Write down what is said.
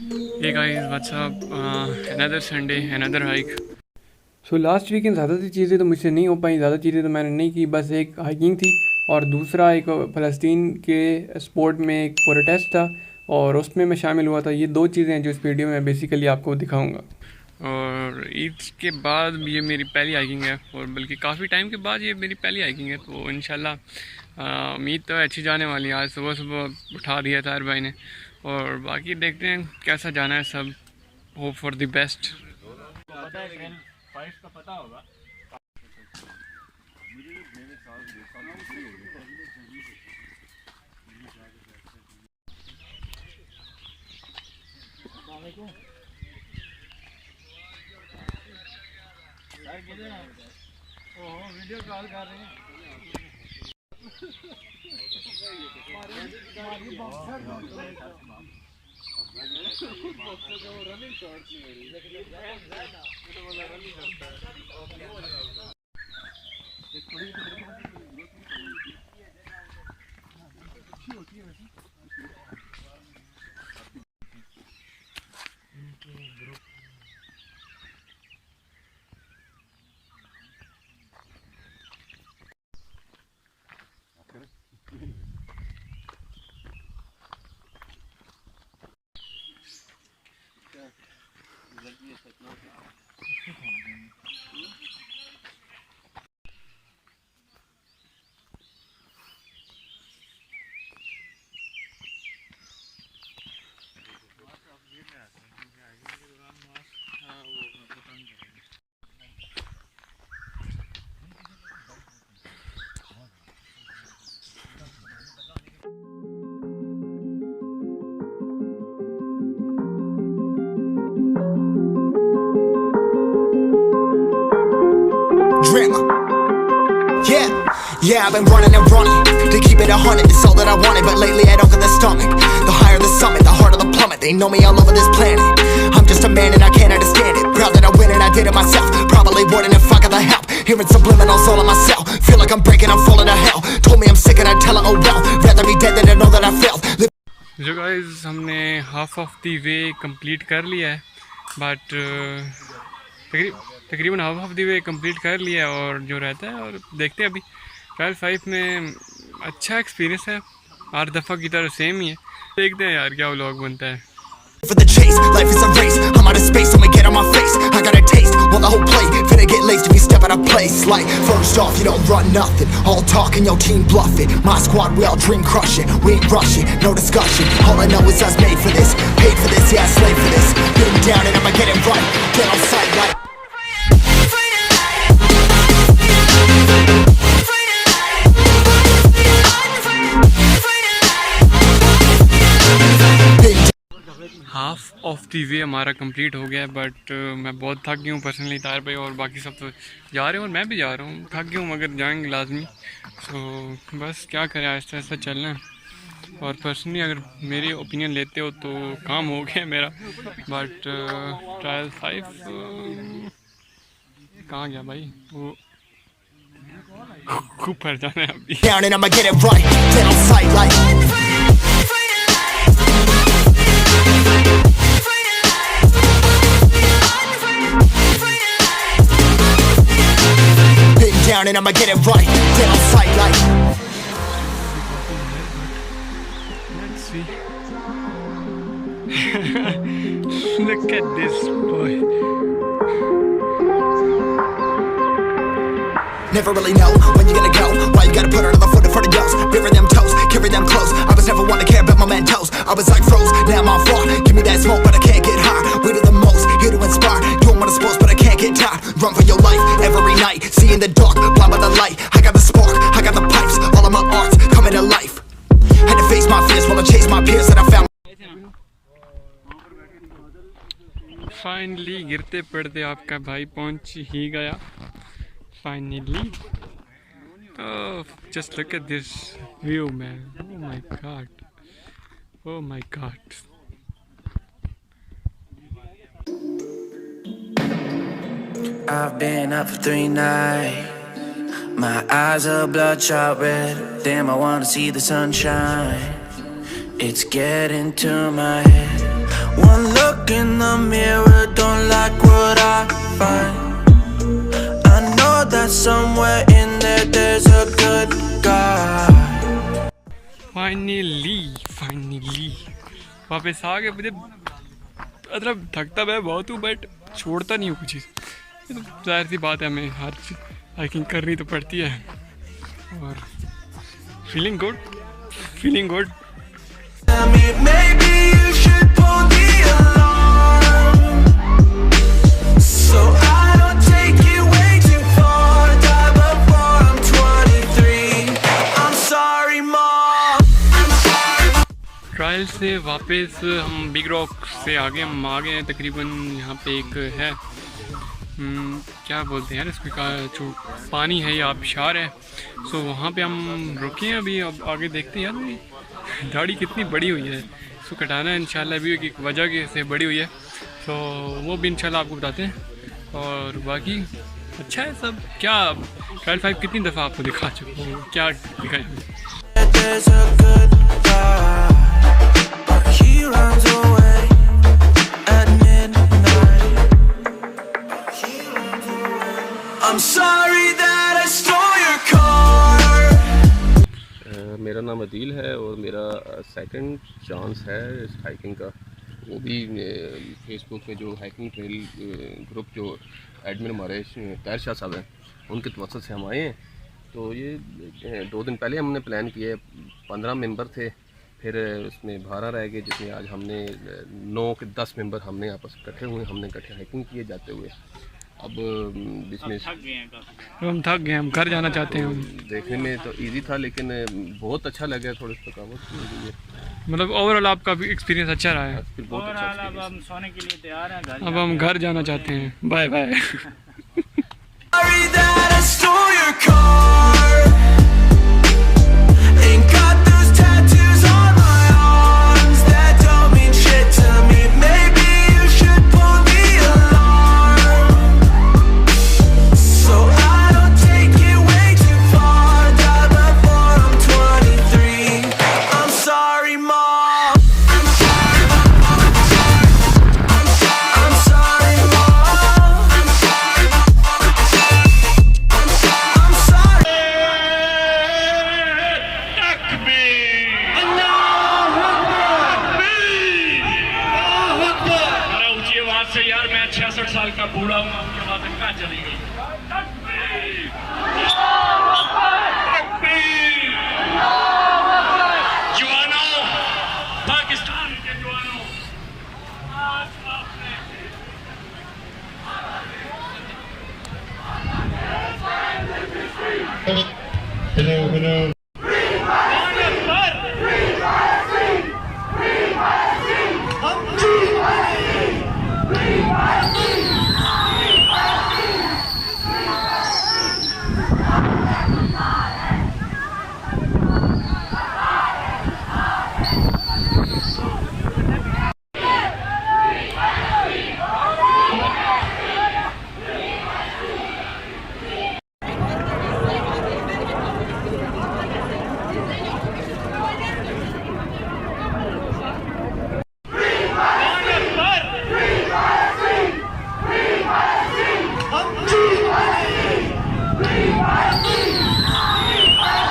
Hey guys, what's up? Another Sunday, another hike. So last weekend ज़्यादातर चीज़ें तो मुझसे नहीं हो पाई, ज़्यादा चीज़ें तो मैंने नहीं की, बस एक हाइकिंग थी और दूसरा एक फ़लस्तीन के स्पोर्ट में एक प्रोटेस्ट था और उसमें मैं शामिल हुआ था। ये दो चीज़ें हैं जो इस वीडियो में बेसिकली आपको दिखाऊंगा। और ईद के बाद ये मेरी पहली हाइकिंग है, और बल्कि काफ़ी टाइम के बाद ये मेरी पहली हाइकिंग है, तो इंशाल्लाह उम्मीद तो अच्छी जाने वाली है। आज सुबह सुबह उठा दिया था भाई ने, और बाकी देखते हैं कैसा जाना है सब। Hope for the best. Video call कर रहे हैं। Drama. Yeah, I've been running and running to keep it 100, it's all that I wanted. But lately I don't get the stomach. The higher the summit, the harder the plummet. They know me all over this planet. I'm just a man and I can't understand it. Proud that I win and I did it myself. Probably wouldn't if I got the help. Hearing subliminals all on myself. Feel like I'm breaking, I'm falling to hell. Told me I'm sick and I tell her, oh well. Rather be dead than to know that I failed. जो guys हमने half of the way complete कर लिया है, but तकरीबन half of the way complete कर लिया है, और जो रहता है और देखते हैं अभी। ट्रायल 5 में अच्छा एक्सपीरियंस है, हर दफ़ा की तरह सेम ही है। देखते हैं यार क्या व्लॉग बनता है। For the chase, life is a race. I'm out of space, I'ma get on my face. I got a taste, want the whole plate. Finna get laced if you step out of place. Like, first off, you don't run nothing. All talk and your team bluff it. My squad, we all dream crush it. We ain't rushing, no discussion. All I know is us made for this. Paid for this, yeah, slave for this. Been down and I'ma get it right. Get on sight like half of the way हमारा complete हो गया है, but मैं बहुत थक गया हूँ personally. तार भाई और बाकी सब तो जा रहे हैं और मैं भी जा रहा हूँ। थक गया हूँ मगर जाएंगे लाजमी। तो बस क्या करें, आहिस्ता आहिस्ता चलना है। और पर्सनली अगर मेरी ओपिनियन लेते हो तो काम हो गया मेरा, बट ट्रायल 5 कहाँ गया भाई, वो खूब पर जाना है अभी। down and I'ma get it right. Get on sight like down and I'ma get it right. Get on sight like Let's see. Look at this boy. never really know when you're gonna go. Why you gotta put another foot in front of yours? Bury them toes, carry them close. I was never one to care about my mentos. I was like froze, now I'm on fire. Give me that smoke, but I can't get high. We do the most, here to inspire. Doing what I'm supposed, but I can't get tired. Run for your life every night. See in the dark, blind by the light. I got the spark, I got the pipes. All of my arts coming to life. Had to face my fears while I chase my peers, and I found. Finally गिरते पड़ते आपका भाई पहुंच ही गया finally. Oh, just look at this view, man. Oh my god. Oh my god. I've been up for 3 nights. My eyes are bloodshot red. Damn, I wanna see the sunshine. It's getting to my head. One the mirror, don't like what I find. I know that somewhere in there there's a good guy. Finally वापस आ गए। मुझे मतलब थकता मैं बहुत हूँ but छोड़ता नहीं हूँ कुछ चीज़। ये तो जाहिर सी बात है, हमें हर चीज़ हाइकिंग करनी तो पड़ती है। और feeling good. Tell me maybe you should pull the alarm, so I don't take it way too far. Die before I'm 23. I'm sorry, Mom. Trial से वापस हम बिग रॉक से आगे हम आ गए हैं तकरीबन। यहाँ पे एक है क्या बोलते हैं यार इसको, जो पानी है या आबशार है। सो वहाँ पे हम रुके हैं अभी। अब आगे देखते हैं यार, दाढ़ी कितनी बड़ी हुई है, इसको कटाना है इंशाल्लाह। अभी एक वजह के से बड़ी हुई है, तो वो भी इंशाल्लाह आपको बताते हैं। और बाकी अच्छा है सब। क्या ट्रायल 5 कितनी दफ़ा आपको दिखा चुका हूँ, क्या दिखाएं। There's a good guy, but he runs away at midnight. I'm sorry that I stole your car. मेरा नाम अदील है और मेरा सेकंड चांस है इस हाइकिंग का। वो भी फेसबुक पे जो हाइकिंग ट्रेल ग्रुप जो एडमिन हमारे ताहिर शाह साहब हैं, उनके तवज्जुह से हम आए हैं। तो ये 2 दिन पहले हमने प्लान किया, 15 मेंबर थे, फिर उसमें 12 रह गए, जिसमें आज हमने 9 के 10 मेंबर हमने आपस में इकट्ठे हुए, हमने इकट्ठे हाइकिंग किए जाते हुए। अब इसमें हम थक गए, हम घर जाना चाहते हैं। देखने में तो इजी था लेकिन बहुत अच्छा लगा, थोड़ी थकावट। मतलब ओवरऑल आपका भी एक्सपीरियंस अच्छा रहा है। बहुत अच्छा। अब हम सोने के लिए तैयार हैं, अब हम घर जाना चाहते हैं। Bye bye. Sorry that I stole your car. Ain't got those tattoos on my arms that don't mean shit to me. Maybe you should pull the alarm, so I don't take it way too far. Die before I'm 23. I'm sorry, Mom. I'm sorry, Mom. I'm sorry, Mom. से यार मैं 66 साल का बूढ़ा हूँ, आपके बाद कहाँ चली गई।